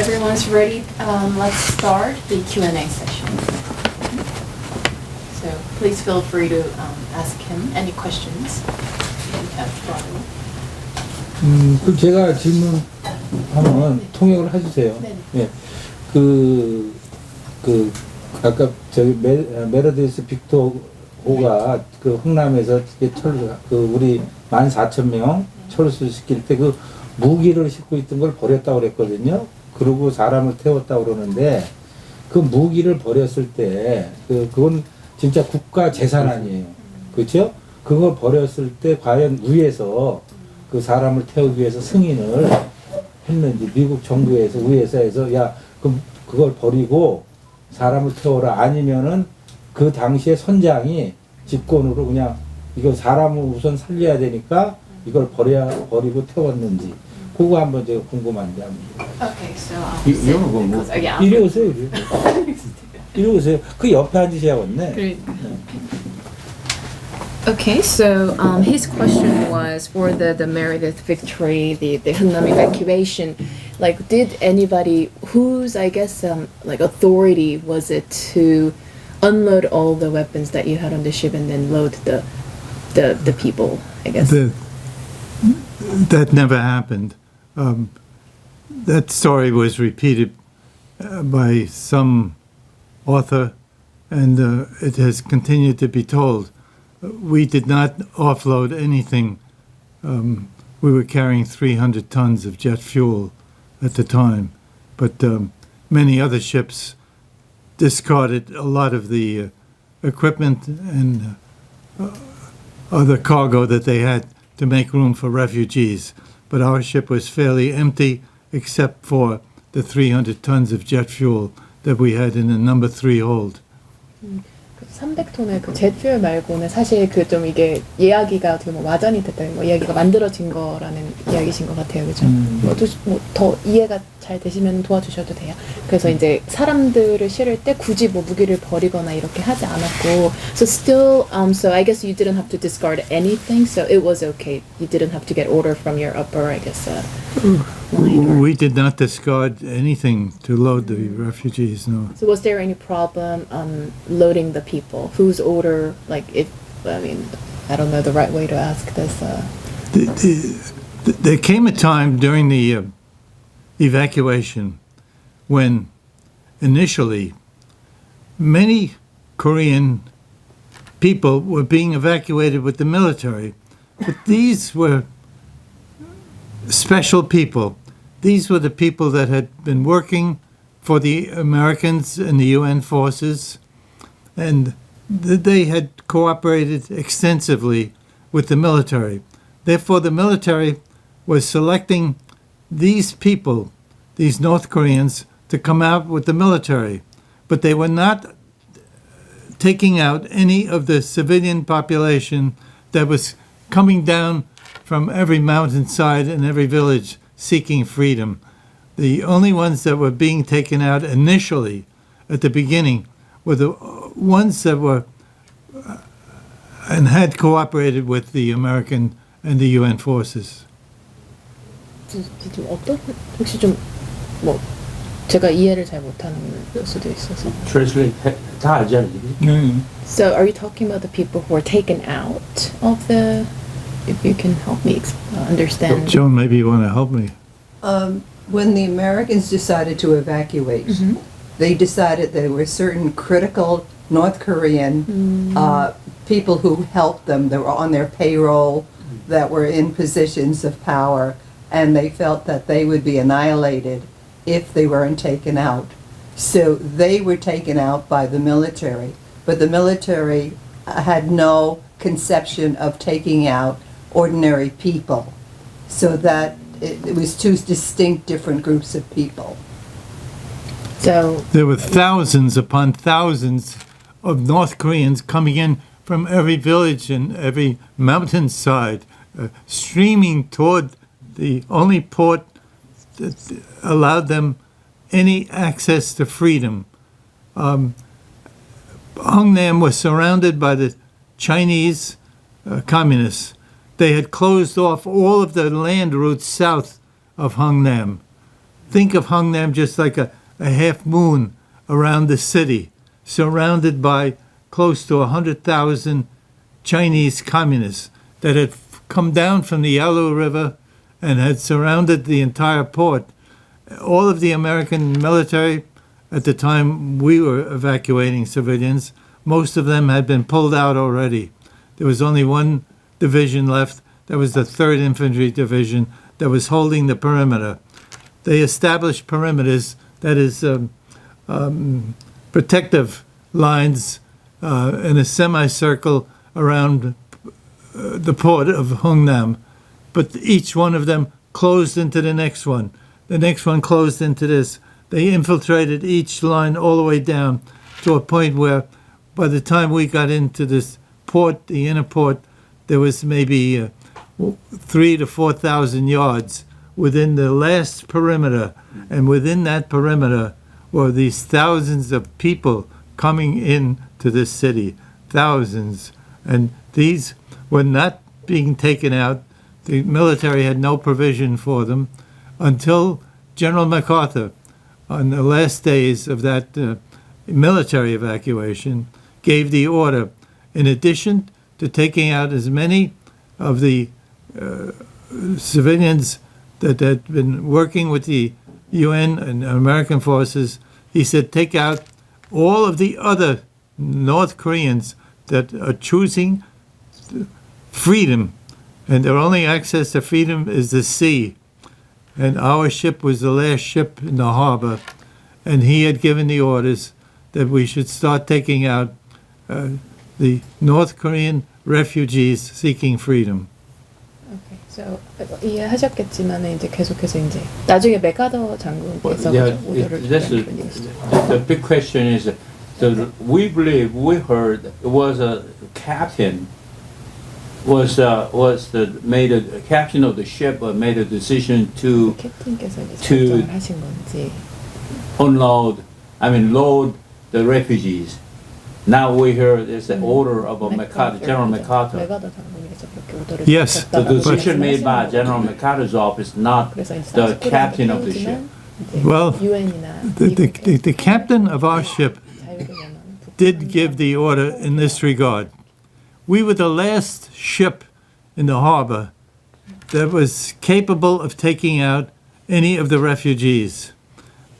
everyone's ready, let's start the Q&A session. So please feel free to ask him any questions you have for him. 그 제가 질문하면 통역을 해주세요. 네. 예. 그 아까 저기 메르디스 빅토호가 그 흥남에서 우리 14,000명 철수시킬 때 그 무기를 싣고 있던 걸 버렸다고 그랬거든요. 그러고 사람을 태웠다고 그러는데 그 무기를 버렸을 때 그건 진짜 국가 재산 아니에요. 그렇죠? 그걸 버렸을 때 과연 위에서 그 사람을 태우기 위해서 승인을 했는지 미국 정부에서 위에서 해서 야 그걸 버리고 사람을 태워라 아니면은 그 당시에 선장이 직권으로 그냥 이거 사람을 우선 살려야 되니까 이걸 버리고 태웠는지 그거 한번 제가 궁금한데 Okay, so 이런 거 뭐 이리 오세요. 이리 오세요. 그 옆에 앉으셔야겠네. Okay, so his question was for the Meredith victory, the Hunnam evacuation. Like, did anybody whose like authority was it to unload all the weapons that you had on the ship and then load the people? I guess that never happened. That story was repeated by some author, and it has continued to be told. We did not offload anything. We were carrying 300 tons of jet fuel at the time, but many other ships discarded a lot of the equipment and other cargo that they had to make room for refugees. But our ship was fairly empty except for the 300 tons of jet fuel that we had in the number 3 hold. 300톤의 그 젯퓨얼 말고는 사실 그 좀 이게 이야기가 어떻게 뭐 와전이 됐다, 뭐 이야기가 만들어진 거라는 이야기신 것 같아요, 그죠? 뭐 더 이해가 잘 되시면 도와주셔도 돼요. 그래서 이제 사람들을 실을 때 굳이 뭐 무기를 버리거나 이렇게 하지 않았고, so still, so I guess you didn't have to discard anything, so it was okay. You didn't have to get order from your upper, I guess. We did not discard anything to load the refugees, no. So was there any problem loading the people? Whose order, like if, I mean, I don't know the right way to ask this. There came a time during the evacuation when initially many Korean people were being evacuated with the military, but these were special people. These were the people that had been working for the Americans and the UN forces, and they had cooperated extensively with the military. Therefore, the military was selecting these people, these North Koreans, to come out with the military, but they were not taking out any of the civilian population that was coming down from every mountainside and every village seeking freedom. The only ones that were being taken out initially, at the beginning, were the ones that were and had cooperated with the American and the UN forces. 어떤 혹시 좀 뭐 제가 이해를 잘 못하는 수도 있어서. Translate 다 알잖아요. So are you talking about the people who were taken out of the? If you can help me understand. Joan, maybe you want to help me. When the Americans decided to evacuate, they decided there were certain critical North Korean people who helped them, that were on their payroll, that were in positions of power, and they felt that they would be annihilated if they weren't taken out. So they were taken out by the military, but the military had no conception of taking out ordinary people, so that it was two distinct different groups of people. So there were thousands upon thousands of North Koreans coming in from every village and every mountainside, streaming toward the only port that allowed them any access to freedom. Hungnam was surrounded by the Chinese communists. They had closed off all of the land routes south of Hungnam. think of Hungnam just like a half moon around the city, surrounded by close to 100,000 Chinese communists that had come down from the Yalu River and had surrounded the entire port. All of the American military, at the time we were evacuating civilians, most of them had been pulled out already. There was only one division left. That was the 3rd Infantry Division that was holding the perimeter. They established perimeters, that is, protective lines in a semicircle around the port of Hungnam. But each one of them closed into the next one. The next one closed into this. They infiltrated each line all the way down to a point where by the time we got into this port, the inner port, there was maybe 3,000 to 4,000 yards within the last perimeter. And within that perimeter were these thousands of people coming into this city, thousands. And these were not being taken out. The military had no provision for them until General MacArthur, on the last days of that military evacuation, gave the order, in addition to taking out as many of the civilians that had been working with the UN and American forces, he said, take out all of the other North Koreans that are choosing freedom, and their only access to freedom is the sea. And our ship was the last ship in the harbor, and he had given the orders that we should start taking out the North Korean refugees seeking freedom. Okay, so 이해하셨겠지만 이제 계속해서 이제 나중에 맥카더 장군께서 오더를 The big question is, we believe we heard it was a captain made a captain of the ship made a decision to 캡틴께서 이제 결정을 하신 건지 load the refugees. Now we hear there's the order of General MacArthur. 맥카더 장군께서 그렇게 오더를 Yes, The 내렸다라고 decision made by 말씀하시는 General 거죠. MacArthur's office, not 그래서 이제 the 사우스 captain 코리아도 of the ship. 해오지만 이제 Well, 유엔이나 The captain of our ship 자유연합 did give the order in this regard. We were the last ship in the harbor that was capable of taking out any of the refugees.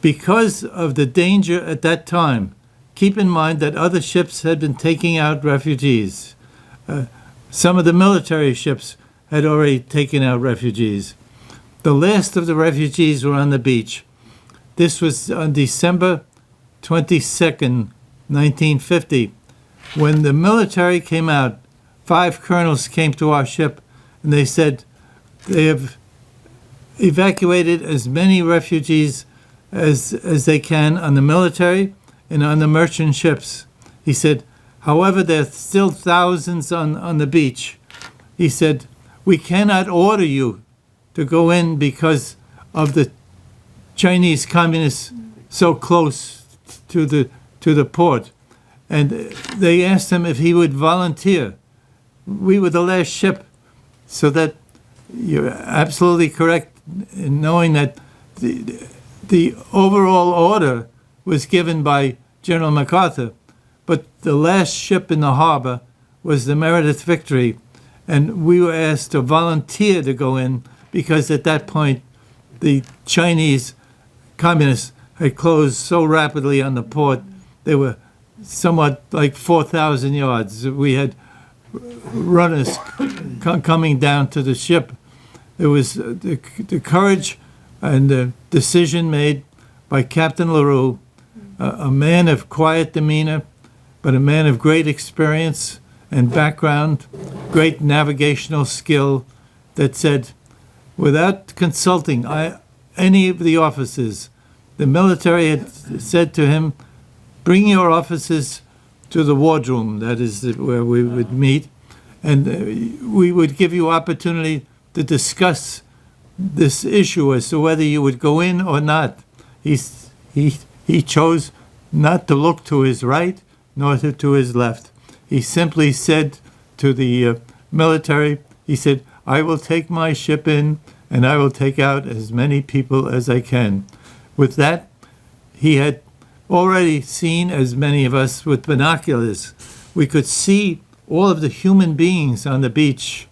Because of the danger at that time, keep in mind that other ships had been taking out refugees. Some of the military ships had already taken out refugees. The last of the refugees were on the beach. This was on December 22nd, 1950. When the military came out, 5 colonels came to our ship and they said they have evacuated as many refugees as they can on the military and on the merchant ships. He said, however, there's still thousands on the beach. He said, we cannot order you to go in because of the Chinese communists so close to the port. And they asked him if he would volunteer. We were the last ship, so that you're absolutely correct in knowing that the overall order was given by General MacArthur, but the last ship in the harbor was the Meredith Victory, and we were asked to volunteer to go in because at that point the Chinese communists had closed so rapidly on the port. They were somewhat like 4,000 yards. We had runners coming down to the ship. It was the courage and the decision made by Captain Leroux, a man of quiet demeanor, but a man of great experience and background, great navigational skill, that said, without consulting any of the officers, the military had said to him, bring your officers to the wardroom, that is where we would meet, and we would give you opportunity to discuss this issue as to whether you would go in or not. He chose not to look to his right nor to his left. He simply said to the military, he said, I will take my ship in and I will take out as many people as I can. with that, he had already seen, as many of us with binoculars, we could see all of the human beings on the beach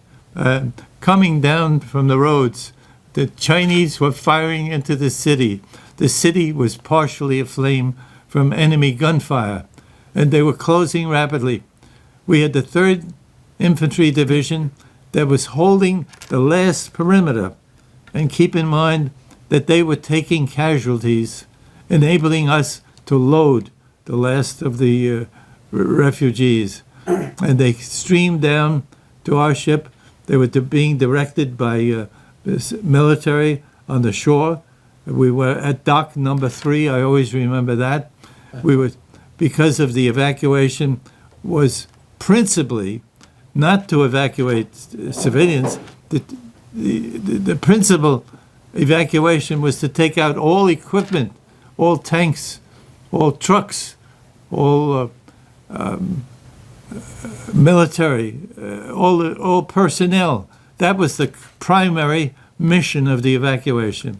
coming down from the roads. The Chinese were firing into the city. The city was partially aflame from enemy gunfire, and they were closing rapidly. We had the 3rd Infantry Division that was holding the last perimeter. And keep in mind that they were taking casualties, enabling us to load the last of the refugees. And they streamed down to our ship. They were being directed by military on the shore. We were at dock number 3. I always remember that. We were, because of the evacuation, was principally not to evacuate civilians. The principal evacuation was to take out all equipment, all tanks, all trucks, all military, all personnel. That was the primary mission of the evacuation.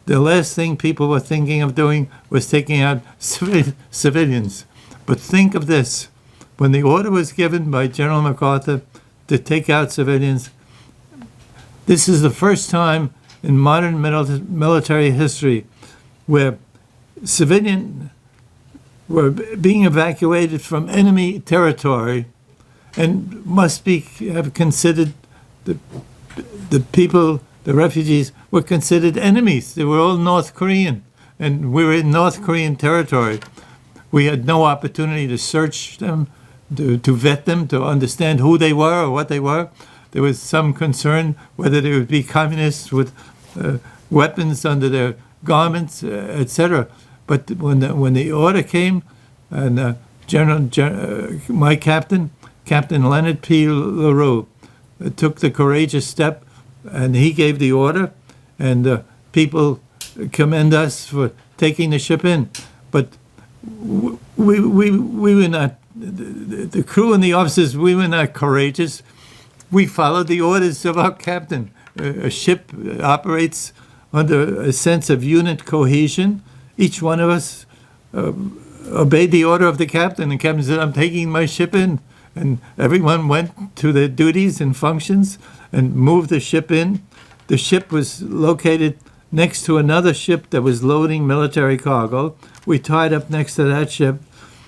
The last thing people were thinking of doing was taking out civilians. But think of this. When the order was given by General MacArthur to take out civilians, this is the first time in modern military history where civilians were being evacuated from enemy territory and must have considered the people, the refugees, were considered enemies. They were all North Korean, and we were in North Korean territory. We had no opportunity to search them, to vet them, to understand who they were or what they were. There was some concern whether they would be communists with weapons under their garments, etc. But when the order came, and my captain, Captain Leonard P. LaRue, took the courageous step, and he gave the order, and people commend us for taking the ship in. But we were not, the crew and the officers, we were not courageous. We followed the orders of our captain. A ship operates under a sense of unit cohesion. Each one of us obeyed the order of the captain. The captain said, "I'm taking my ship in." And everyone went to their duties and functions and moved the ship in. The ship was located next to another ship that was loading military cargo. We tied up next to that ship,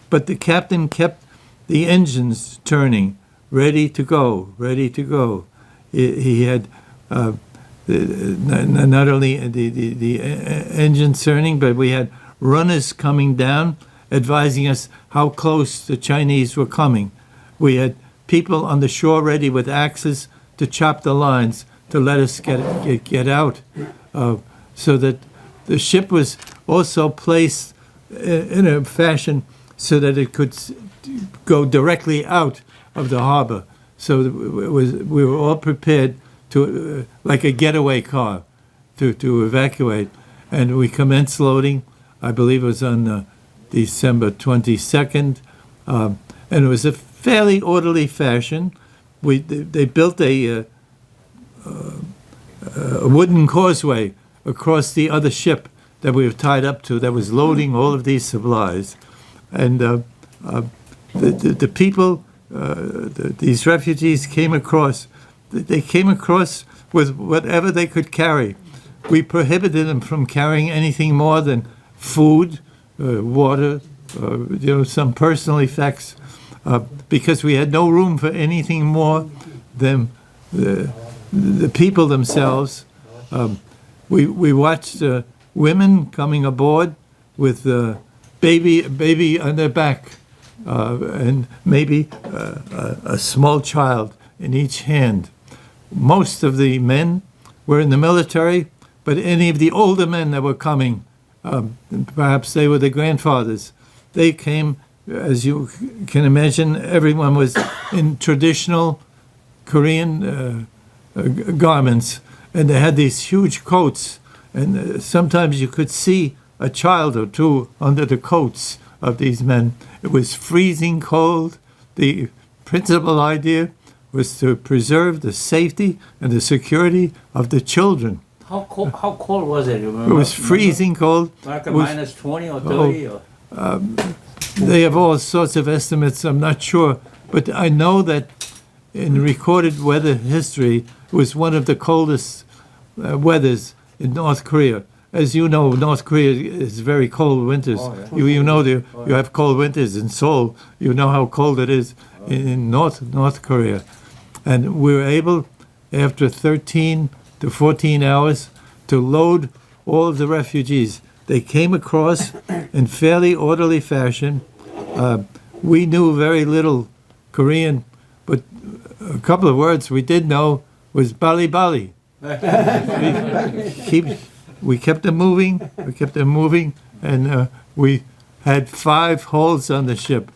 but the captain kept the engines turning, ready to go, ready to go. He had not only the engines turning, but we had runners coming down, advising us how close the Chinese were coming. We had people on the shore ready with axes to chop the lines to let us get out, so that the ship was also placed in a fashion so that it could go directly out of the harbor. So we were all prepared to, like a getaway car, to evacuate. And we commenced loading, I believe it was on December 22nd, and it was a fairly orderly fashion. They built a wooden causeway across the other ship that we were tied up to that was loading all of these supplies. And the people, these refugees came across. They came across with whatever they could carry. We prohibited them from carrying anything more than food, water, some personal effects, because we had no room for anything more than the people themselves. We watched women coming aboard with baby on their back, and maybe a small child in each hand. Most of the men were in the military, but any of the older men that were coming, perhaps they were the grandfathers, they came, as you can imagine, everyone was in traditional Korean garments, and they had these huge coats, and sometimes you could see a child or two under the coats of these men. It was freezing cold. The principal idea was to preserve the safety and the security of the children How cold was it? You It remember? was freezing cold. Like It was- minus 20 or 30? Or? They have all sorts of estimates. I'm not sure, but I know that in recorded weather history, it was one of the coldest weathers in North Korea. As you know, North Korea is very cold winters. Oh, yeah. You know you have cold winters in Seoul. You know how cold it is in North Korea, and we were able, after 13 to 14 hours, to load all of the refugees. They came across in fairly orderly fashion. We knew very little Korean, but a couple of words we did know was bali bali. We kept them moving. And we had 5 holes on the ship.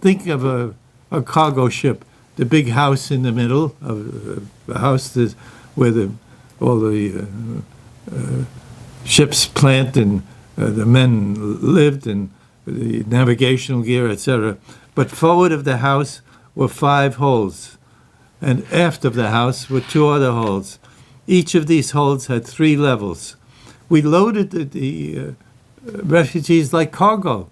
Think of a cargo ship, the big house in the middle of the house where all the ship's plant and the men lived and the navigational gear, etc. But forward of the house were 5 holes, and aft of the house were 2 other holes. Each of these holes had 3 levels. We loaded the refugees like cargo.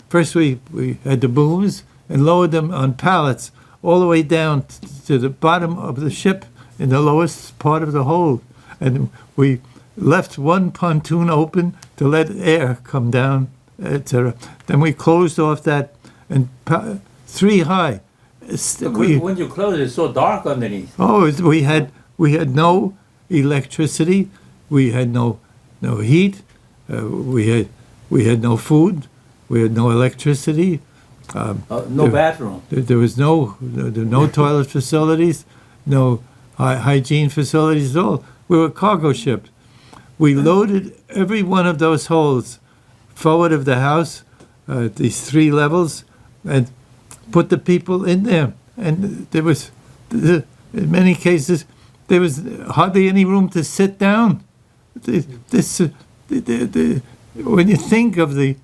First we had the booms and lowered them on pallets all the way down to the bottom of the ship in the lowest part of the hold. And we left one pontoon open to let air come down, etc. Then we closed off that, and 3 high. When you close it, it's so dark underneath. Oh, we had no electricity, we had no heat, we had no food, we had no electricity. No bathroom. There was no toilet facilities, no hygiene facilities at all. We were a cargo ship. We loaded every one of those holes forward of the house, these 3 levels, and put the people in there. And there was, in many cases, there was hardly any room to sit down. When you think of the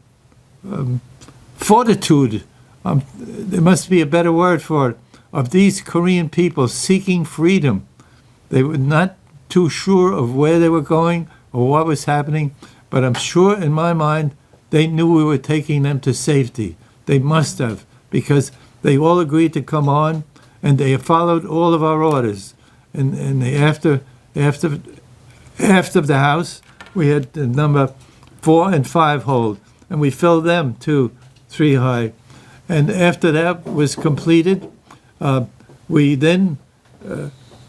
fortitude, there must be a better word for it, of these Korean people seeking freedom. They were not too sure of where they were going or what was happening, but I'm sure in my mind they knew we were taking them to safety. They must have, because they all agreed to come on, and they followed all of our orders. And they, after the house, we had the number 4 and 5 hold, and we filled them too, 3 high. And after that was completed, we then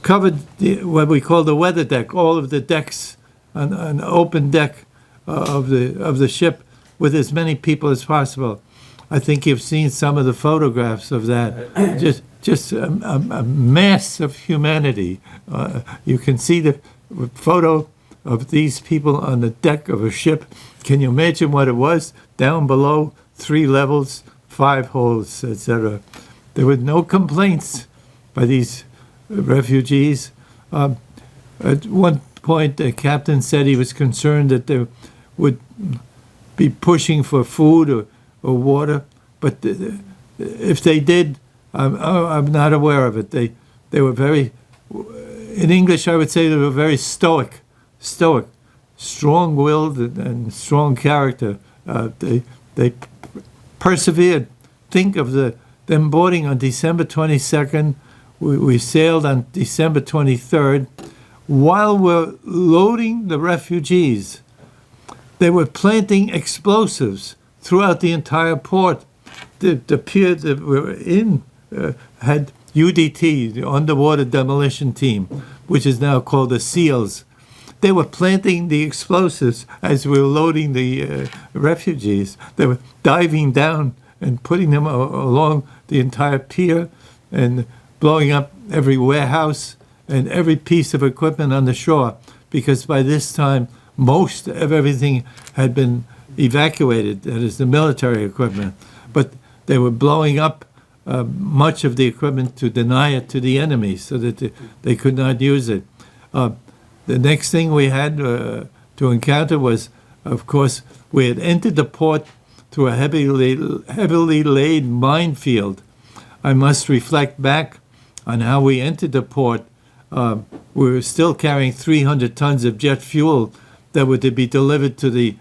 covered what we call the weather deck, all of the decks, an open deck of the ship with as many people as possible. I think you've seen some of the photographs of that. Just a mass of humanity. You can see the photo of these people on the deck of a ship. Can you imagine what it was? Down below, 3 levels, 5 holes, etc. There were no complaints by these refugees. At one point, the captain said he was concerned that they would be pushing for food or water, but if they did, I'm not aware of it. They were very, in English I would say they were very stoic, strong-willed and strong character. They persevered. Think of them boarding on December 22nd. We sailed on December 23rd. While we're loading the refugees, they were planting explosives throughout the entire port. The pier that we were in had UDT, the Underwater Demolition Team, which is now called the SEALs. They were planting the explosives as we were loading the refugees. They were diving down and putting them along the entire pier and blowing up every warehouse and every piece of equipment on the shore, because by this time most of everything had been evacuated, that is the military equipment. But they were blowing up much of the equipment to deny it to the enemy so that they could not use it. The next thing we had to encounter was, of course, we had entered the port through a heavily laid minefield. I must reflect back on how we entered the port. we were still carrying 300 tons of jet fuel that were to be delivered to the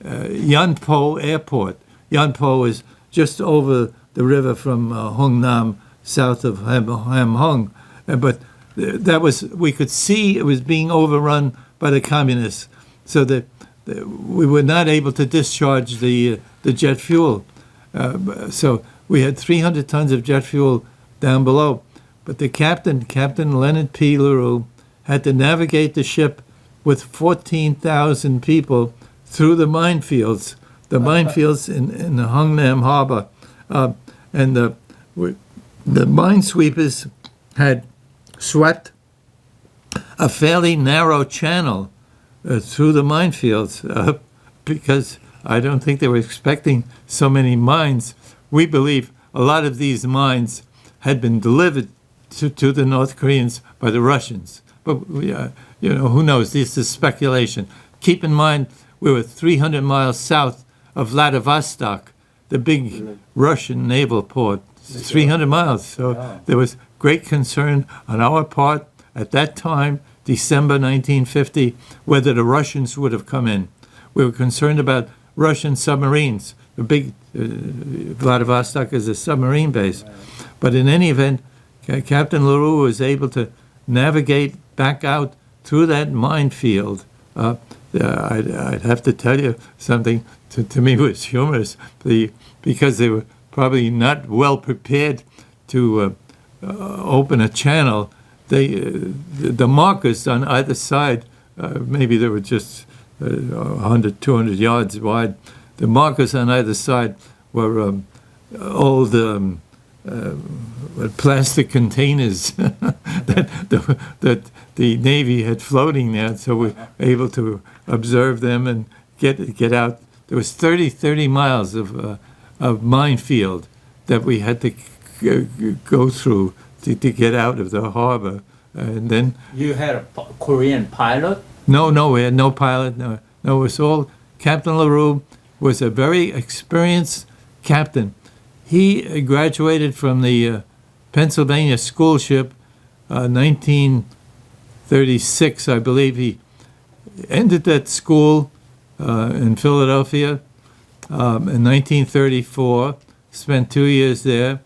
Yanpo airport. Yanpo is just over the river from Hungnam, south of Hamhung. But that was, we could see it was being overrun by the communists, so that we were not able to discharge the jet fuel. So we had 300 tons of jet fuel down below. But the captain, Captain Leonard P. LaRue, had to navigate the ship with 14,000 people through the minefields in the Hungnam Harbor. And the minesweepers had swept a fairly narrow channel through the minefields because I don't think they were expecting so many mines. We believe a lot of these mines had been delivered to the North Koreans by the Russians. But, who knows? This is speculation. Keep in mind, we were 300 miles south of Vladivostok, the big Russian naval port. 300 miles. So there was great concern on our part at that time, December 1950, whether the Russians would have come in. We were concerned about Russian submarines. The big Vladivostok is a submarine base. But in any event, Captain LaRue was able to navigate back out through that minefield. I'd have to tell you something, to me was humorous, because they were probably not well prepared to open a channel. The markers on either side, maybe they were just 100, 200 yards wide. The markers on either side were old plastic containers that the Navy had floating there, so we were able to observe them and get out. There was 30 miles of minefield that we had to go through to get out of the harbor. And then You had a Korean pilot? No, we had no pilot. No, it was all, Captain LaRue was a very experienced captain. He graduated from the Pennsylvania school ship, 1936, I believe. He ended that school in Philadelphia in 1934, spent 2 years there,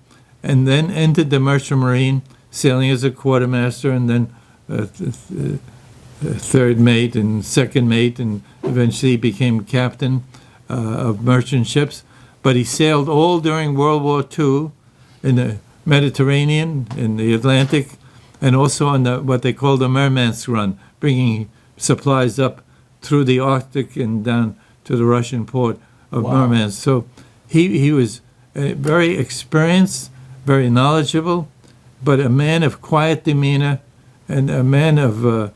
and then entered the Merchant Marine, sailing as a quartermaster, and then third mate and second mate, and eventually became captain of merchant ships. But he sailed all during World War II in the Mediterranean, in the Atlantic, and also on what they call the Murmansk Run, bringing supplies up through the Arctic and down to the Russian port of Murmansk. So he was very experienced, very knowledgeable, but a man of quiet demeanor and a man of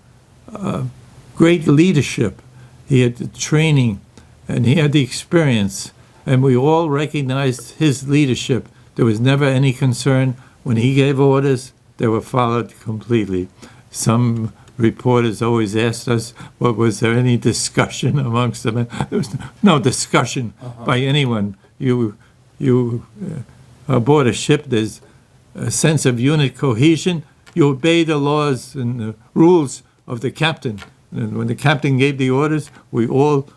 great leadership. He had the training and he had the experience, and we all recognized his leadership. There was never any concern. When he gave orders, they were followed completely. Some reporters always asked us, was there any discussion amongst them? There was no discussion by anyone. You aboard a ship, there's a sense of unit cohesion. You obey the laws and the rules of the captain. And when the captain gave the orders, we all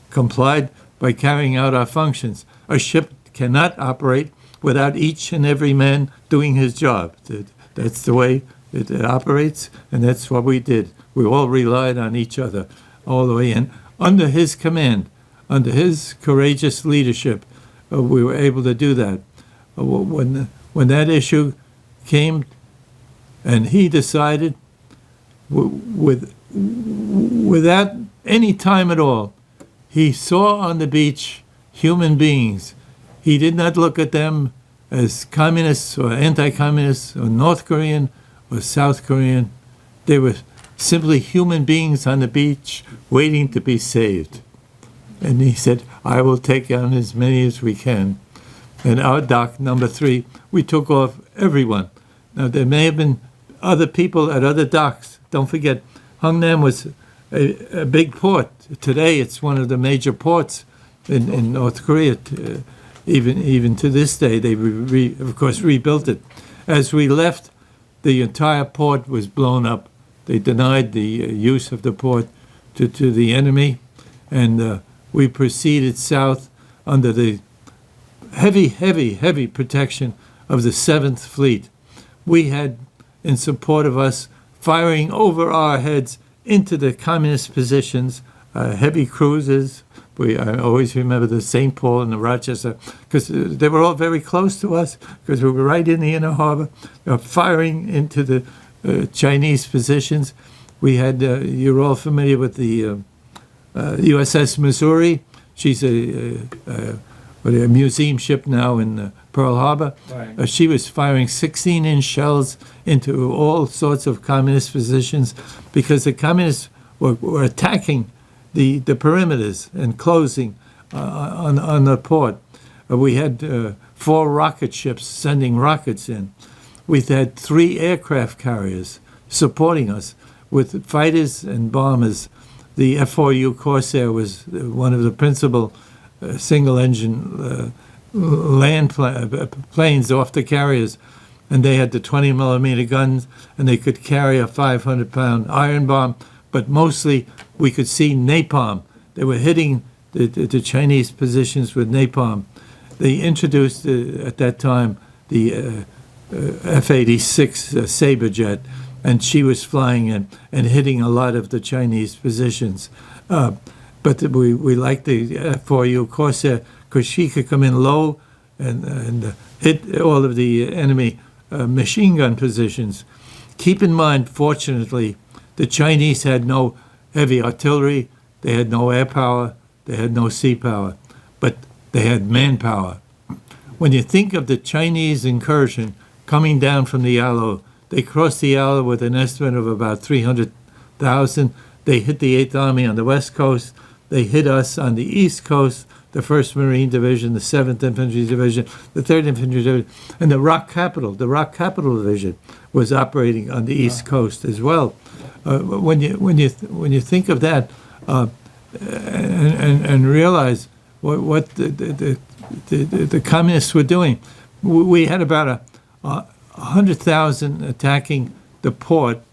complied by carrying out our functions. A ship cannot operate without each and every man doing his job. That's the way it operates, and that's what we did. We all relied on each other all the way in. Under his command, under his courageous leadership, we were able to do that. When that issue came, and he decided, without any time at all, he saw on the beach human beings. He did not look at them as communists or anti-communists or North Korean or South Korean. They were simply human beings on the beach waiting to be saved. And he said, I will take on as many as we can. And our dock, number 3, we took off everyone. Now, there may have been other people at other docks. Don't forget, Hungnam was a big port. Today, it's one of the major ports in North Korea. Even to this day, they, of course, rebuilt it. As we left the entire port was blown up. They denied the use of the port to the enemy, and we proceeded south under the heavy protection of the 7th Fleet. We had, in support of us, firing over our heads into the communist positions, heavy cruisers. I always remember the St. Paul and the Rochester, because they were all very close to us, because we were right in the inner harbor, firing into the Chinese positions. We had, you're all familiar with the USS Missouri. She's a museum ship now in Pearl Harbor. Right. She was firing 16-inch shells into all sorts of communist positions, because the communists were attacking the perimeters and closing on the port. We had 4 rocket ships sending rockets in. We had 3 aircraft carriers supporting us with fighters and bombers. The F-4U Corsair was one of the principal single-engine land planes off the carriers, and they had the 20-millimeter guns, and they could carry a 500-pound iron bomb. But mostly we could see napalm. They were hitting the Chinese positions with napalm. They introduced, at that time, the F-86 Sabre jet, and she was flying in and hitting a lot of the Chinese positions. But we liked the F-4U Corsair because she could come in low and hit all of the enemy machine gun positions. Keep in mind, fortunately, the Chinese had no heavy artillery, they had no air power, they had no sea power, but they had manpower. When you think of the Chinese incursion coming down from the Yalu, they crossed the Yalu with an estimate of about 300,000. They hit the 8th Army on the west coast. They hit us on the east coast, the 1st Marine Division, the 7th Infantry Division, the 3rd Infantry Division, and the Rock Capital Division was operating on the east coast as well. When you think of that and realize what the communists were doing, we had about 100,000 attacking the port.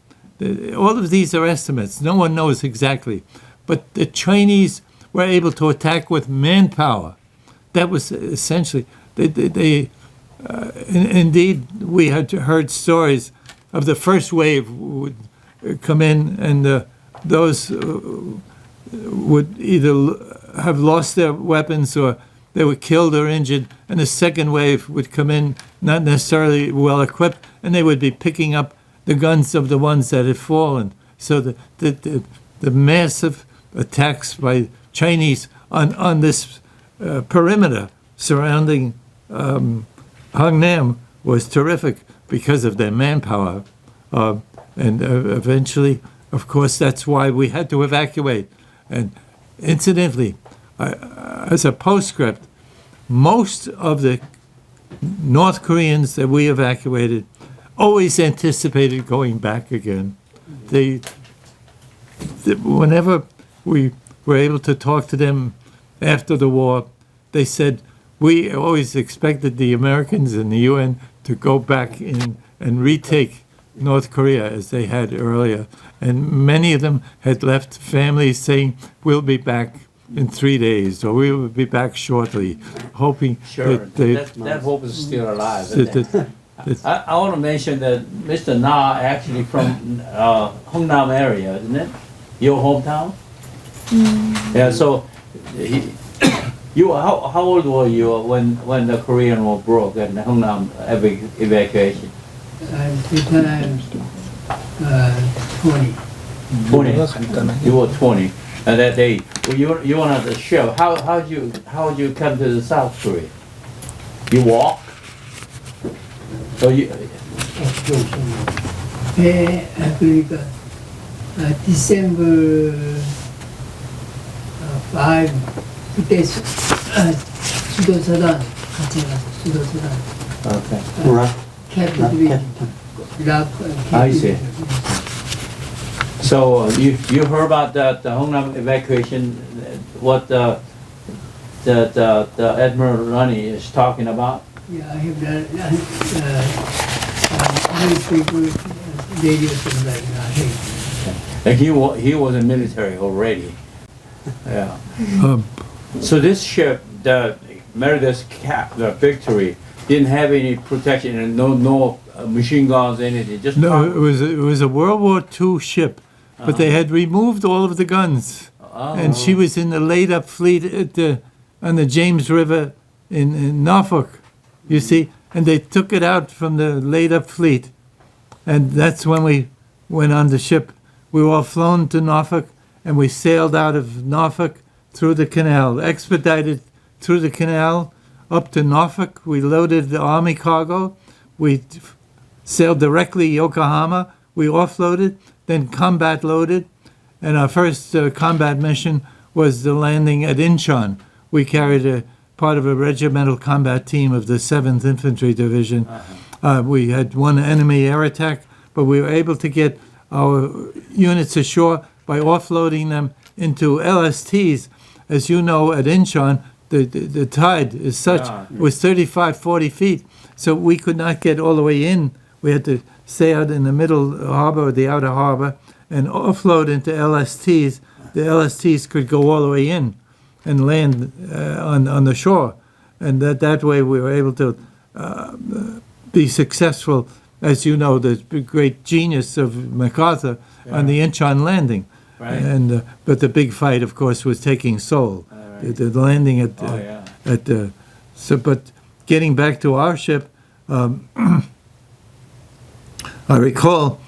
All of these are estimates. No one knows exactly. But the Chinese were able to attack with manpower. That was essentially, indeed, we had heard stories of the first wave would come in, and those would either have lost their weapons or they were killed or injured, and the second wave would come in not necessarily well equipped, and they would be picking up the guns of the ones that had fallen. So the massive attacks by Chinese on this perimeter surrounding Hungnam was terrific because of their manpower. And eventually, of course, that's why we had to evacuate. And incidentally, as a postscript, most of the North Koreans that we evacuated always anticipated going back again. Whenever we were able to talk to them after the war, they said, we always expected the Americans and the UN to go back in and retake North Korea as they had earlier. And many of them had left families saying, we'll be back in 3 days, or we will be back shortly, hoping Sure, that that hope is still alive. Isn't it? I want to mention that Mr. Na actually from Hungnam area, isn't it? Your hometown? Yeah. So, how old were you when the Korean War broke and the Hungnam evacuation? I'm 20. You were 20. And that day, well, you were on the ship. How did you come to the South Korea? You walk? So you. 그러니까 디셈버 5 그때 수도서단 같이 가서 수도서단 Okay. 캡틴 I see. So you heard about the Hungnam evacuation? What the Admiral Lunny is talking about? Yeah, I have people 내렸던 날이나 And he was in military already. Yeah. Um, So this ship, the Meredith's the Victory, didn't have any protection and no machine guns, anything. Just no, it was a World War II ship, but they had removed all of the guns, and she was in the laid-up fleet on the James River in Norfolk, you see, and they took it out from the laid-up fleet, and that's when we went on the ship. We were all flown to Norfolk, and we sailed out of Norfolk through the canal, expedited through the canal up to Norfolk. We loaded the Army cargo. We sailed directly Yokohama. We offloaded, then combat loaded, and our first combat mission was the landing at Incheon. We carried a part of a regimental combat team of the 7th Infantry Division. We had one enemy air attack, but we were able to get our units ashore by offloading them into LSTs. As you know, at Incheon, the tide is such, it was 35, 40 feet, so we could not get all the way in. We had to stay out in the middle harbor, or the outer harbor, and offload into LSTs. The LSTs could go all the way in and land on the shore. And that way we were able to be successful, as you know, the great genius of MacArthur on the Incheon landing. Right. And but the big fight, of course, was taking Seoul. The landing at but getting back to our ship, I recall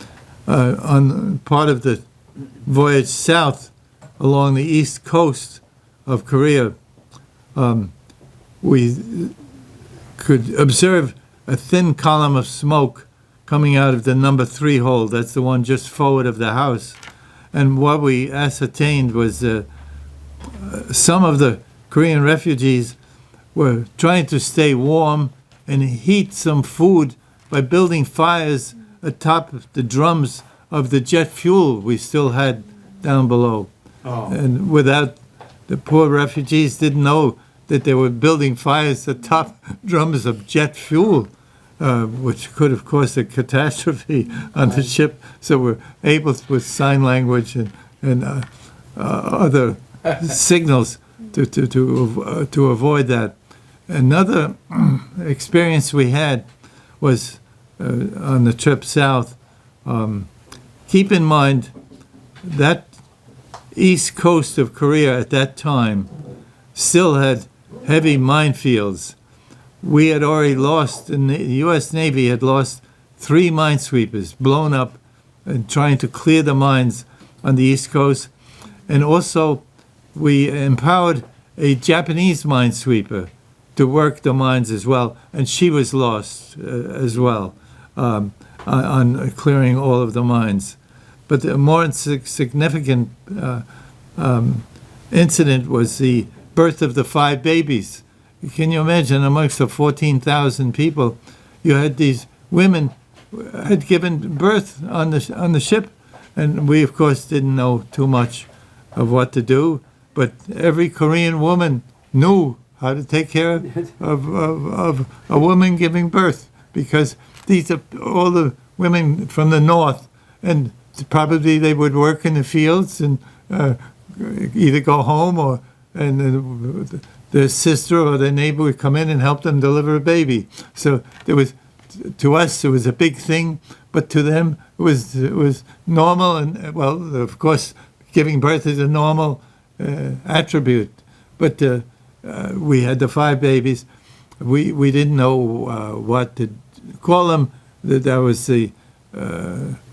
on part of the voyage south along the east coast of Korea, we could observe a thin column of smoke coming out of the number 3 hold. That's the one just forward of the house. And what we ascertained was some of the Korean refugees were trying to stay warm and heat some food by building fires atop the drums of the jet fuel we still had down below. And without, the poor refugees didn't know that they were building fires atop drums of jet fuel, which could have caused a catastrophe on the ship. So we're able, with sign language and other signals, to avoid that. Another experience we had was on the trip south. Keep in mind that east coast of Korea at that time still had heavy minefields. We had already lost, and the U.S. Navy had lost 3 minesweepers blown up and trying to clear the mines on the East Coast. And also, we empowered a Japanese minesweeper to work the mines as well, and she was lost as well on clearing all of the mines. But the more significant incident was the birth of the 5 babies. Can you imagine, amongst the 14,000 people, you had these women had given birth on the ship, and we, of course, didn't know too much of what to do, but every Korean woman knew how to take care of a woman giving birth, because these are all the women from the north, and probably they would work in the fields and either go home and their sister or their neighbor would come in and help them deliver a baby. So there was, to us, it was a big thing, but to them it was normal. And well, of course, giving birth is a normal attribute. But we had the 5 babies. We didn't know what to call them. That was the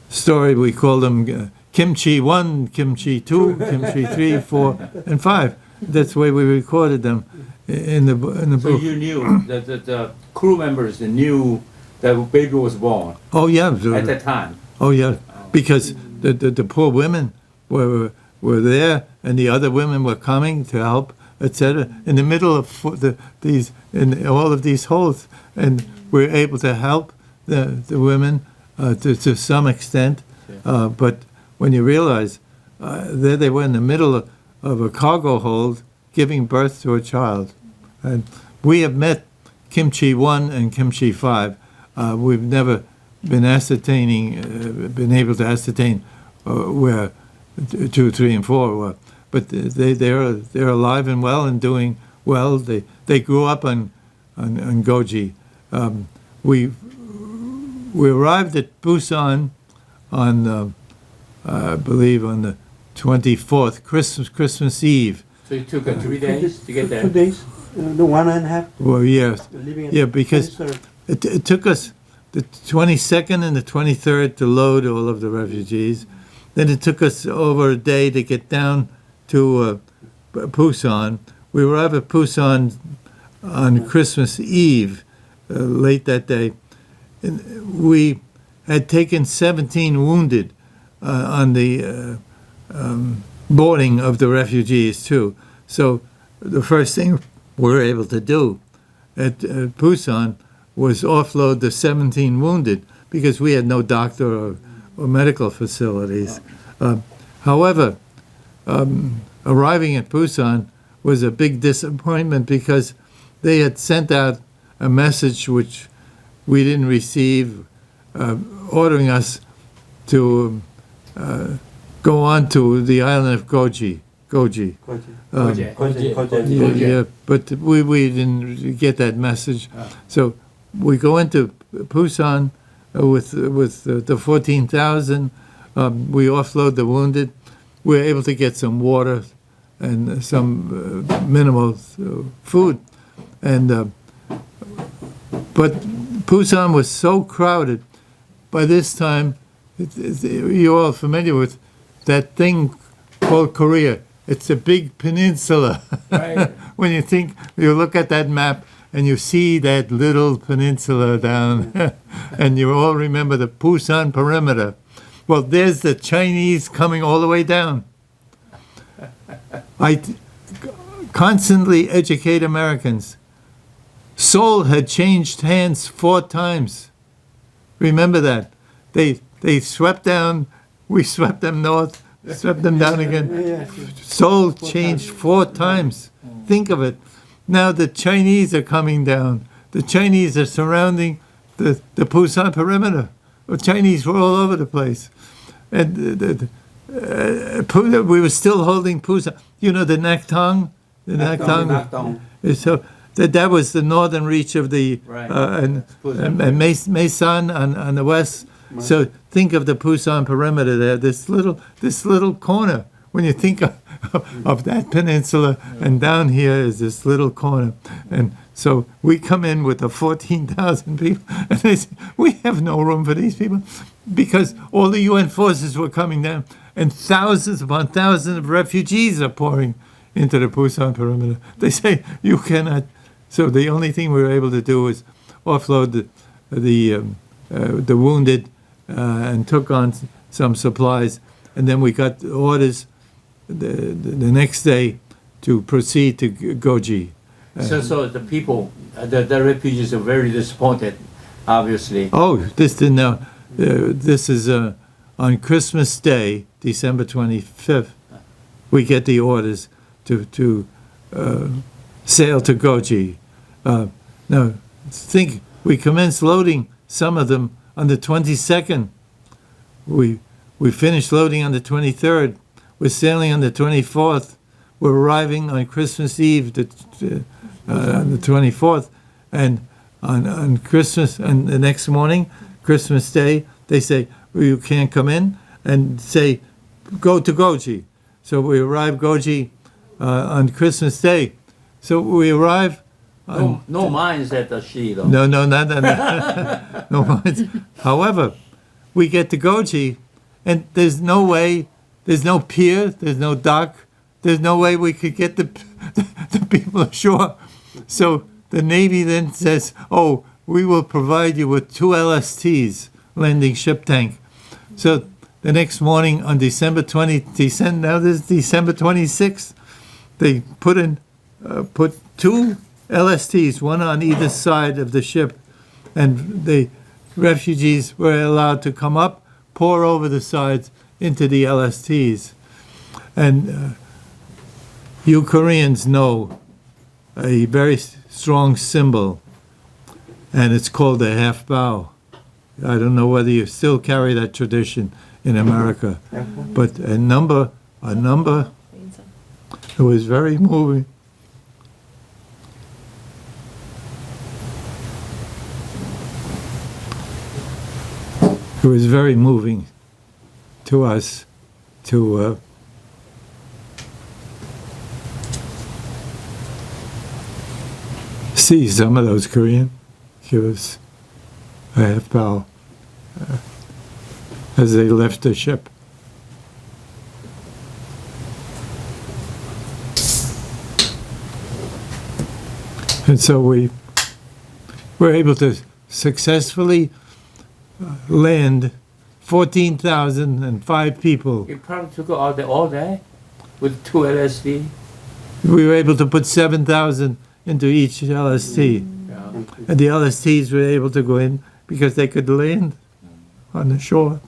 story. We called them Kimchi 1, Kimchi 2, Kimchi 3, 4, and 5. That's the way we recorded them in the book. So you knew that the crew members knew that baby was born Oh yeah, at that time. oh yeah, because the poor women were there, and the other women were coming to help, etc. In the middle of all of these holes, and we're able to help the women to some extent. But when you realize there they were in the middle of a cargo hold giving birth to a child. And we have met Kimchi 1 and Kimchi 5. We've never been able to ascertain where 2, 3, and 4 were. But they're alive and well and doing well. They grew up on Goji. We arrived at Busan on I believe on the 24th, Christmas Eve. So it took 3 days to get there? 2 days? No, 1.5? Well, yes. Living in Yeah, because 23rd. it took us the 22nd and the 23rd to load all of the refugees. Then it took us over a day to get down to Busan. We arrived at Busan on Christmas Eve, late that day. And we had taken 17 wounded on the boarding of the refugees, too. So the first thing we were able to do at Busan was offload the 17 wounded because we had no doctor or medical facilities. However, arriving at Busan was a big disappointment because they had sent out a message which we didn't receive, ordering us to go on to the island of Goji. Goji. Yeah, but we didn't get that message. So we go into Busan with the 14,000. We offload the wounded. We're able to get some water and some minimal food. And but Busan was so crowded. By this time, you're all familiar with that thing called Korea. It's a big peninsula. Right. When you look at that map and you see that little peninsula down, and you all remember the Busan perimeter. Well, there's the Chinese coming all the way down. I constantly educate Americans. Seoul had changed hands 4 times. Remember that. They swept down, we swept them north, swept them down again. Seoul changed 4 times. Think of it. Now the Chinese are coming down. The Chinese are surrounding the Busan perimeter. The Chinese were all over the place. And we were still holding Busan. You know the Naktong? The Naktong. So that was the northern reach of the Right. and Maesan on the west. So think of the Busan perimeter there. This little corner. When you think of that peninsula, and down here is this little corner, and so we come in with the 14,000 people, and they say we have no room for these people, because all the UN forces were coming down, and thousands upon thousands of refugees are pouring into the Busan perimeter. They say you cannot. So the only thing we were able to do was offload the wounded and took on some supplies, and then we got orders the next day to proceed to Goji. So the people, the refugees are very disappointed, obviously. Oh, this is on Christmas Day, December 25th. We get the orders to sail to Goji. Now, think we commenced loading some of them on the 22nd. We finished loading on the 23rd. We're sailing on the 24th. We're arriving on Christmas Eve, on the 24th, and on Christmas, and the next morning, Christmas Day, they say, well, you can't come in, and say, go to Goji. So we arrive Goji on Christmas Day. So we arrive. No mines at the sea, though. No, not no mines. However, we get to Goji, and there's no way, there's no pier, there's no dock, there's no way we could get the people ashore. So the Navy then says, oh, we will provide you with 2 LSTs, landing ship tank. So the next morning on December 26th, they put 2 LSTs, one on either side of the ship, and the refugees were allowed to come up, pour over the sides into the LSTs. And you Koreans know a very strong symbol, and it's called a half bow. I don't know whether you still carry that tradition in America, but a number, it was very moving. It was very moving to us to see some of those Korean give a half bow as they left the ship. And so we were able to successfully land 14,005 people. You probably took all day with 2 LSD. We were able to put 7,000 into each LST. Yeah. And the LSTs were able to go in because they could land on the shore.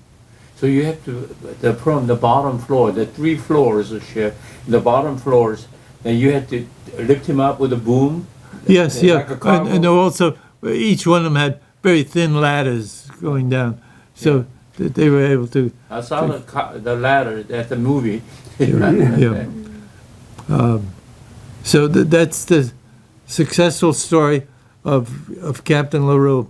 So you have to, from the bottom floor, the 3 floors of ship, the bottom floors, then you had to lift him up with a boom. Yes, yeah. Like a cargo. And also, each one of them had very thin ladders going down. So that they were able to. I saw the ladder at the movie. Yeah. So that's the successful story of Captain LaRue.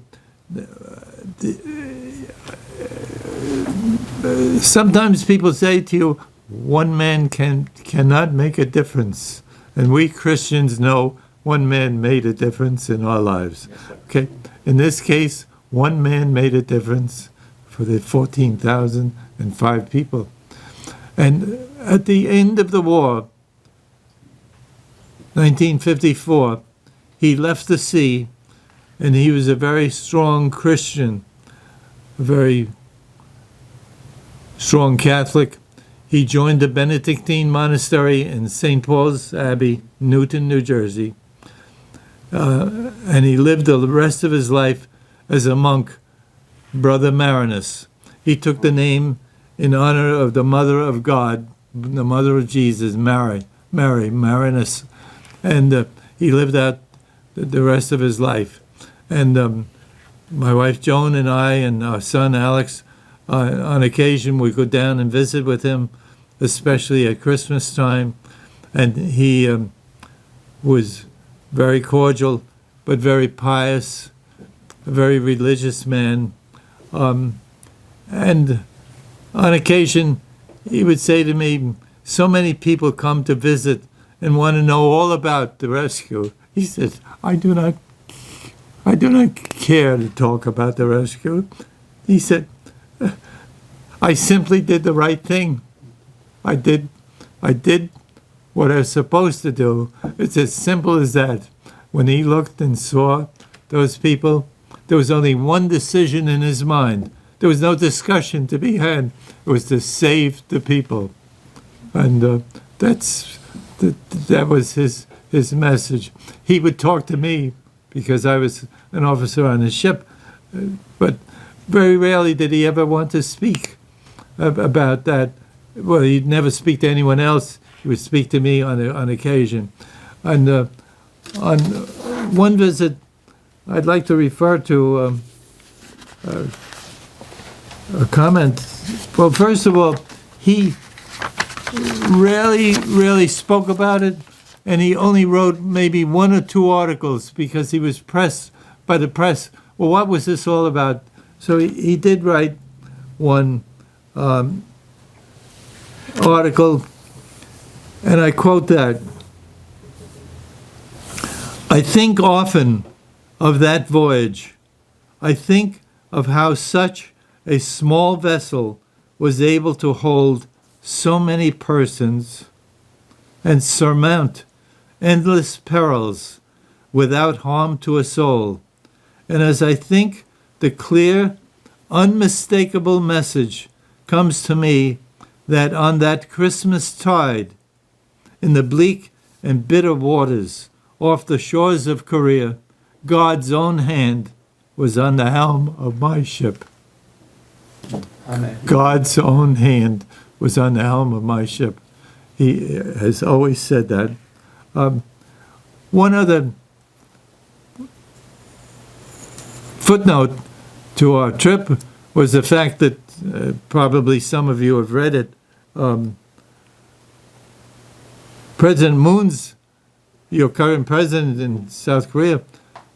Sometimes people say to you, one man cannot make a difference. And we Christians know one man made a difference in our lives. Yes, sir. Okay? In this case, one man made a difference for the 14,005 people. And at the end of the war, 1954, he left the sea, and he was a very strong Christian, a very strong Catholic. He joined the Benedictine monastery in St. Paul's Abbey, Newton, New Jersey, and he lived the rest of his life as a monk, Brother Marinus. He took the name in honor of the Mother of God, the Mother of Jesus, Mary, Marinus, and he lived out the rest of his life. And my wife Joan and I and our son Alex, on occasion we go down and visit with him, especially at Christmas time, and he was very cordial but very pious, a very religious man, and on occasion he would say to me, so many people come to visit and want to know all about the rescue. He said, I do not care to talk about the rescue. He said, I simply did the right thing. I did what I was supposed to do. It's as simple as that. When he looked and saw those people, there was only one decision in his mind. There was no discussion to be had. It was to save the people. And that was his message. He would talk to me because I was an officer on the ship, but very rarely did he ever want to speak about that. Well, he'd never speak to anyone else. He would speak to me on occasion. And on one visit, I'd like to refer to a comment. Well, first of all, he rarely spoke about it, and he only wrote maybe 1 or 2 articles because he was pressed by the press. Well, what was this all about? So he did write one article, and I quote that. I think often of that voyage. I think of how such a small vessel was able to hold so many persons and surmount endless perils without harm to a soul. And as I think, the clear, unmistakable message comes to me that on that Christmas tide, in the bleak and bitter waters off the shores of Korea, God's own hand was on the helm of my ship. Amen. God's own hand was on the helm of my ship. He has always said that. One other footnote to our trip was the fact that probably some of you have read it. President Moon's, your current president in South Korea,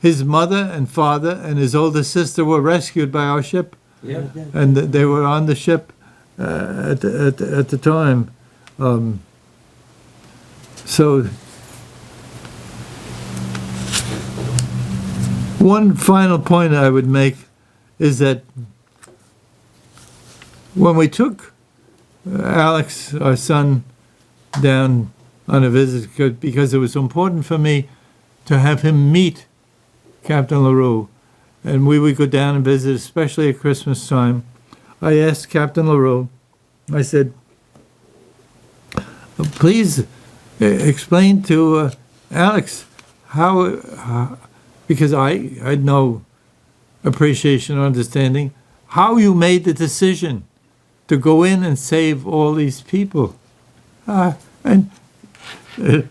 his mother and father and his older sister were rescued by our ship, Yeah. and they were on the ship at the time. So, one final point I would make is that when we took Alex, our son, down on a visit, because it was important for me to have him meet Captain LaRue, and we would go down and visit, especially at Christmas time, I asked Captain LaRue, I said, please explain to Alex how, because I had no appreciation or understanding, how you made the decision to go in and save all these people. And in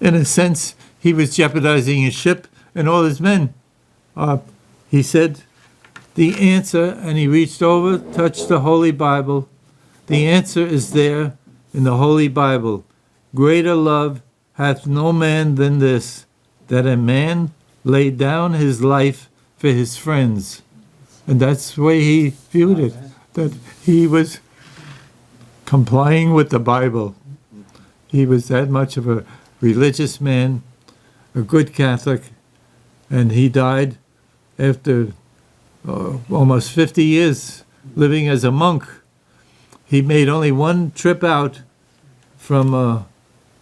a sense, he was jeopardizing his ship and all his men. He said, the answer, and he reached over, touched the Holy Bible. The answer is there in the Holy Bible. Greater love hath no man than this, that a man lay down his life for his friends. And that's the way he viewed it, that he was complying with the Bible. He was that much of a religious man, a good Catholic, and he died after almost 50 years living as a monk. He made only one trip out from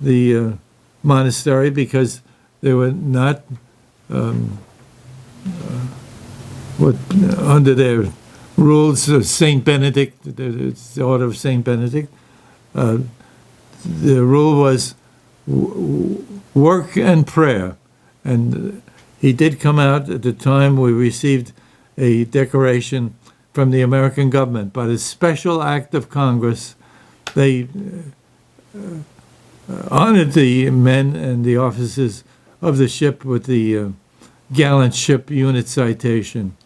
the monastery because they were not under their rules of Saint Benedict, it's the order of Saint Benedict. The rule was work and prayer. And he did come out at the time we received a decoration from the American government. By a special act of Congress, they honored the men and the officers of the ship with the Gallant Ship Unit Citation.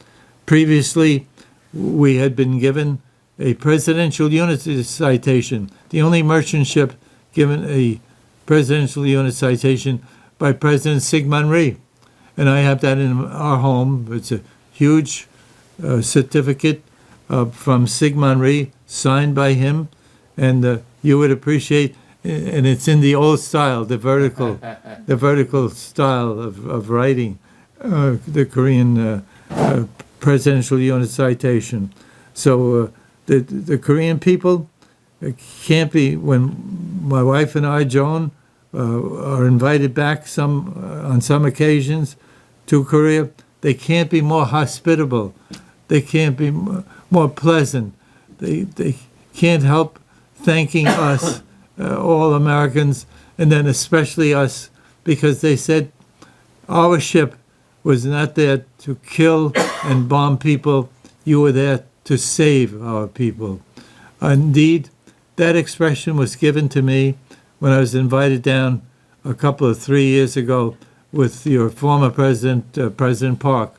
Previously, we had been given a Presidential Unit Citation, the only merchant ship given a Presidential Unit Citation by President Syngman Rhee. And I have that in our home. It's a huge certificate from Syngman Rhee, signed by him, and you would appreciate, and it's in the old style, the vertical style of writing, the Korean Presidential Unit Citation. So the Korean people can't be, when my wife and I, Joan, are invited back on some occasions to Korea, they can't be more hospitable. They can't be more pleasant. They can't help thanking us, all Americans, and then especially us, because they said our ship was not there to kill and bomb people. You were there to save our people. Indeed, that expression was given to me when I was invited down a couple of 3 years ago with your former president, President Park.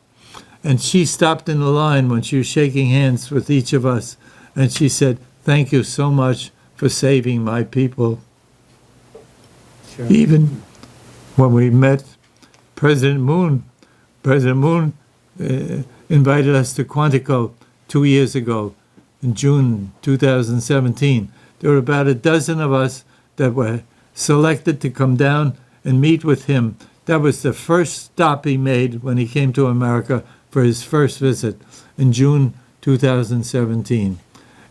And she stopped in the line when she was shaking hands with each of us, and she said, "Thank you so much for saving my people." Sure. Even when we met President Moon invited us to Quantico 2 years ago, in June 2017. There were about a dozen of us that were selected to come down and meet with him. That was the first stop he made when he came to America for his first visit in June 2017.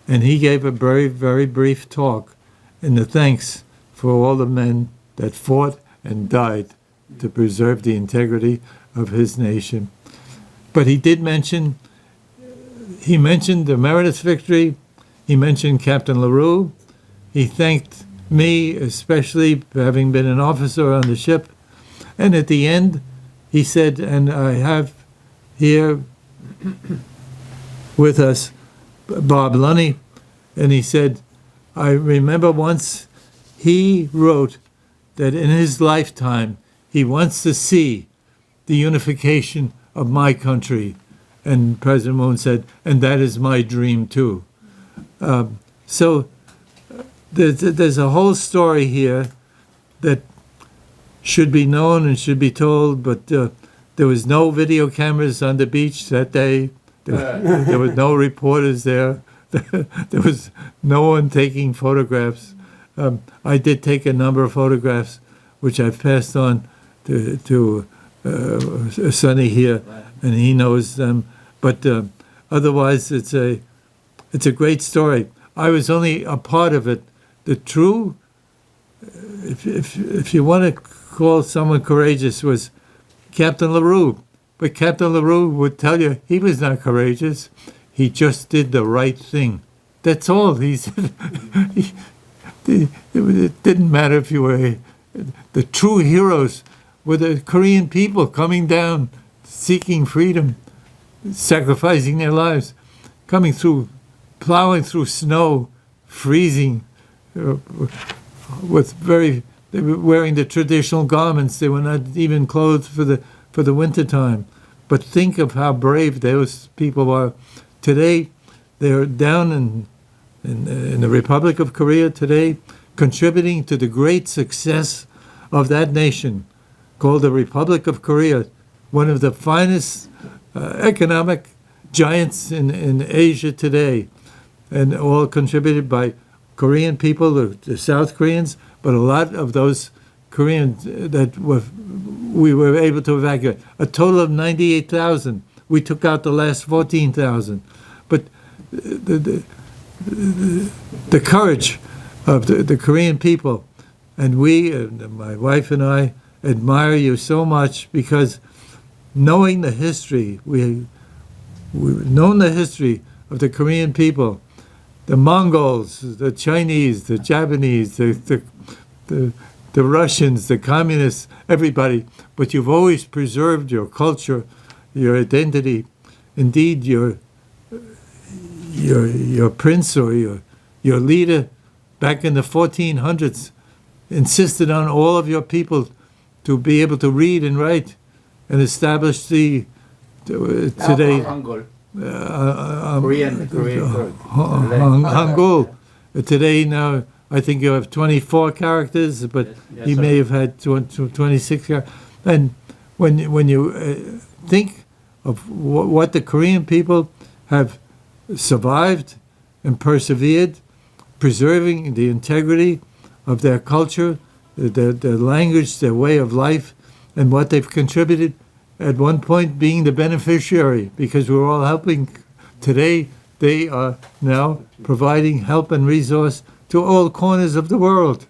And he gave a very, very brief talk in the thanks for all the men that fought and died to preserve the integrity of his nation. But he did mention, he mentioned the Meredith victory, he mentioned Captain LaRue, he thanked me especially for having been an officer on the ship, and at the end he said, and I have here with us Bob Lunny, and he said, I remember once he wrote that in his lifetime he wants to see the unification of my country. And President Moon said, and that is my dream too. So there's a whole story here that should be known and should be told, but there was no video cameras on the beach that day. There were no reporters there. There was no one taking photographs. I did take a number of photographs, which I've passed on to Sonny here, and he knows them. But otherwise, it's a great story. I was only a part of it. The true, if you want to call someone courageous, was Captain LaRue. But Captain LaRue would tell you he was not courageous. He just did the right thing. That's all. He said. It didn't matter if you were the true heroes were the Korean people coming down, seeking freedom, sacrificing their lives, coming through, plowing through snow, freezing, they were wearing the traditional garments. They were not even clothed for the winter time. But think of how brave those people are. Today, they're down in the Republic of Korea today, contributing to the great success of that nation called the Republic of Korea, one of the finest economic giants in Asia today, and all contributed by Korean people, the South Koreans, but a lot of those Koreans that we were able to evacuate. A total of 98,000. We took out the last 14,000. But the courage of the Korean people, and my wife and I, admire you so much because knowing the history, we've known the history of the Korean people, the Mongols, the Chinese, the Japanese, the Russians, the communists, everybody, but you've always preserved your culture, your identity. Indeed, your prince or your leader back in the 1400s insisted on all of your people to be able to read and write and establish today Hangul. Korean Hangul. Today now I think you have 24 characters, but Yes, he sir. may have had 26 characters. And when you think of what the Korean people have survived and persevered, preserving the integrity of their culture, their language, their way of life, and what they've contributed, at one point being the beneficiary, because we're all helping. Today, they are now providing help and resource to all corners of the world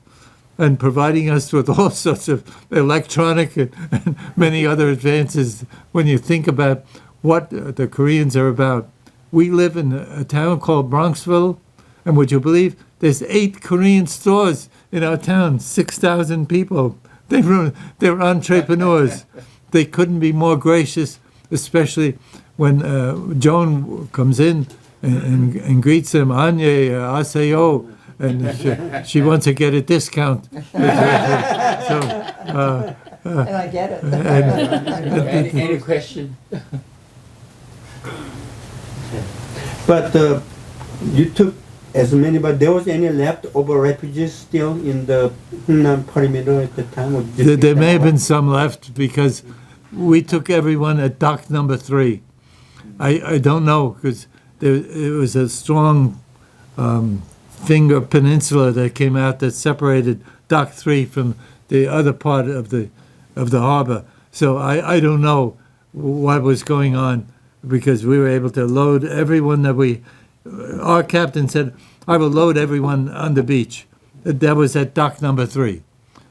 and providing us with all sorts of electronic and many other advances when you think about what the Koreans are about. We live in a town called Bronxville, and would you believe there's 8 Korean stores in our town, 6,000 people. They're entrepreneurs. They couldn't be more gracious, especially when Joan comes in and greets them, Anye, aseyo, and she wants to get a discount. So, And I get it. Any question? But you took as many, but there was any leftover refugees still in the Hunnan perimeter at the time? Or There may have been some left because we took everyone at dock number 3. I don't know because it was a strong finger peninsula that came out that separated dock 3 from the other part of the harbor. So I don't know what was going on because we were able to load everyone that our captain said, I will load everyone on the beach. That was at dock number 3.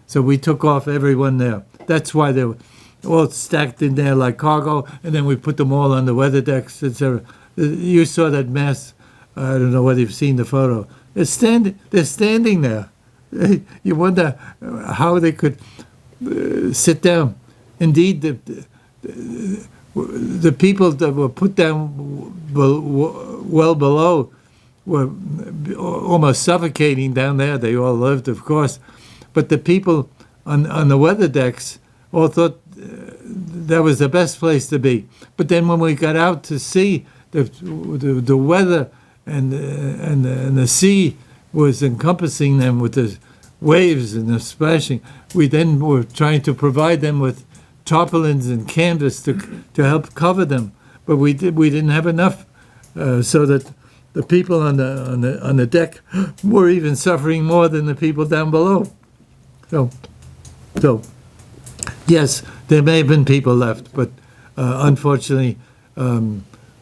So we took off everyone there. That's why they were all stacked in there like cargo, and then we put them all on the weather decks, etc. You saw that mess. I don't know whether you've seen the photo. They're standing there. You wonder how they could sit down. Indeed, the people that were put down well below were almost suffocating down there. They all lived, of course. But the people on the weather decks all thought that was the best place to be. But then when we got out to sea, the weather and the sea was encompassing them with the waves and the splashing. We then were trying to provide them with tarpaulins and canvas to help cover them, but we didn't have enough, so that the people on the deck were even suffering more than the people down below. So yes, there may have been people left, but unfortunately,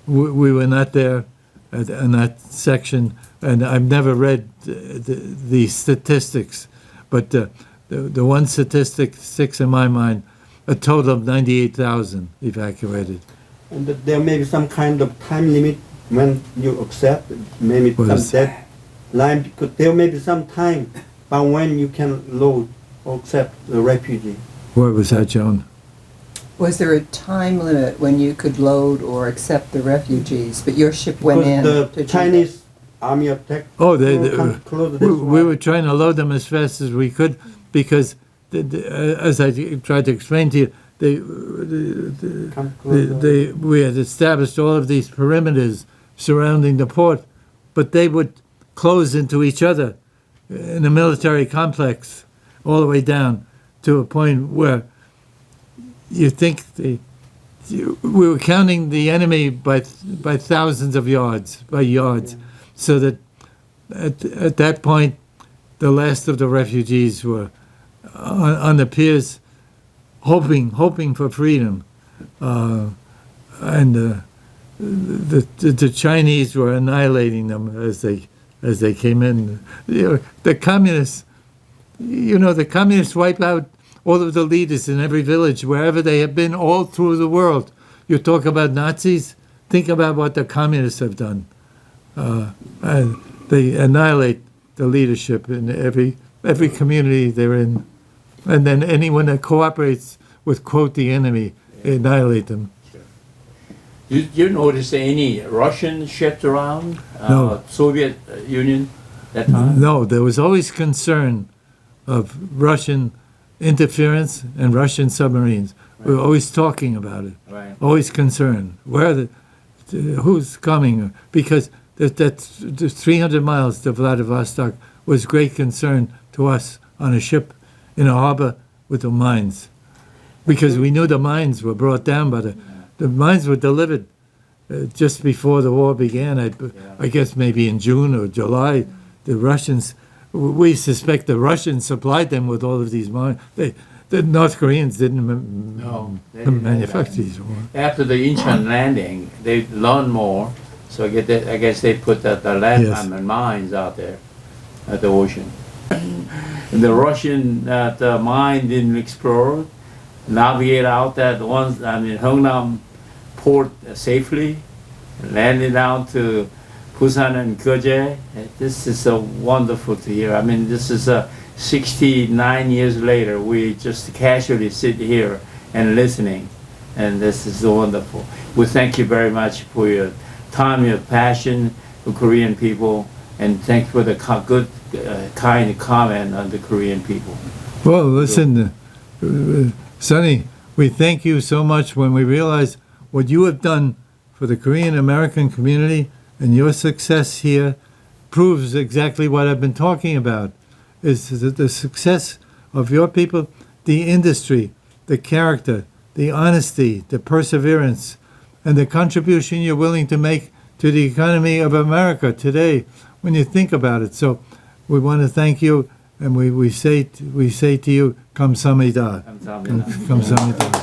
we were not there in that section, and I've never read the statistics, but the one statistic sticks in my mind: a total of 98,000 evacuated. And there may be some kind of time limit when you accept, maybe What some is- deadline, because there may be some time by when you can load or accept the refugee. What was that, Joan? Was there a time limit when you could load or accept the refugees, but your ship went in Because to the do Chinese army attack. Oh, come close, that's we why. were trying to load them as fast as we could, because as I tried to explain to you, Come closer. we had established all of these perimeters surrounding the port, but they would close into each other in a military complex all the way down to a point where you think we were counting the enemy by thousands of yards, so that at that point, the last of the refugees were on the piers, hoping for freedom, and the Chinese were annihilating them as they came in. The communists, the communists wipe out all of the leaders in every village, wherever they have been, all through the world. You talk about Nazis, think about what the communists have done. And they annihilate the leadership in every community they're in. And then anyone that cooperates with, quote, the enemy, annihilate them. Did you notice any Russian ships around? No. Soviet Union that time? No, there was always concern of Russian interference and Russian submarines. We were always talking about it, Right. always concerned. Who's coming? Because that 300 miles to Vladivostok was great concern to us on a ship in a harbor with the mines. Because we knew the mines were brought down by the mines were delivered just before the war began. I guess maybe in June or July, the Russians, we suspect the Russians supplied them with all of these mines. The North Koreans didn't They didn't know manufacture that. these ones. After the Incheon landing, they learned more. So I guess they put the land Yes. mines out there at the ocean. The Russian the mine didn't explore, navigate out that Hungnam port safely, landed down to Busan and Geoje. This is wonderful to hear. I mean, this is 69 years later. We just casually sit here and listening, and this is wonderful. We thank you very much for your time, your passion for Korean people, and thank you for the good, kind comment on the Korean people. Well, listen, Sonny, we thank you so much when we realize what you have done for the Korean American community, and your success here proves exactly what I've been talking about, is the success of your people, the industry, the character, the honesty, the perseverance, and the contribution you're willing to make to the economy of America today when you think about it. So we want to thank you, and we say to you, 감사합니다. 감사합니다. 감사합니다.